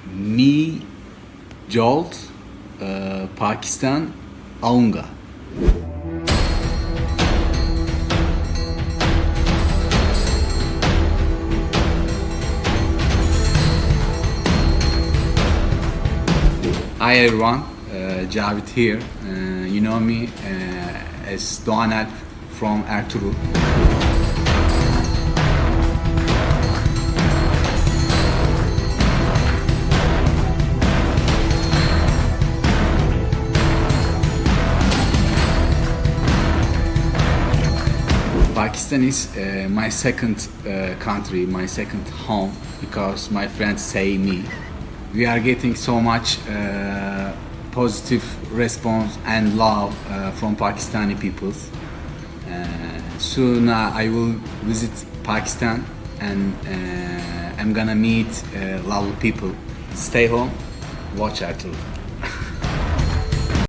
Me, Jolt, Pakistan, Aunga. Hi everyone, Javed here. You know me as Doğan from Ertugrul. Pakistan is my second country, my second home, because my friends say me. We are getting so much positive response and love from Pakistani people. Soon I will visit Pakistan and I'm gonna meet lovely people. Stay home, watch Ertugrul.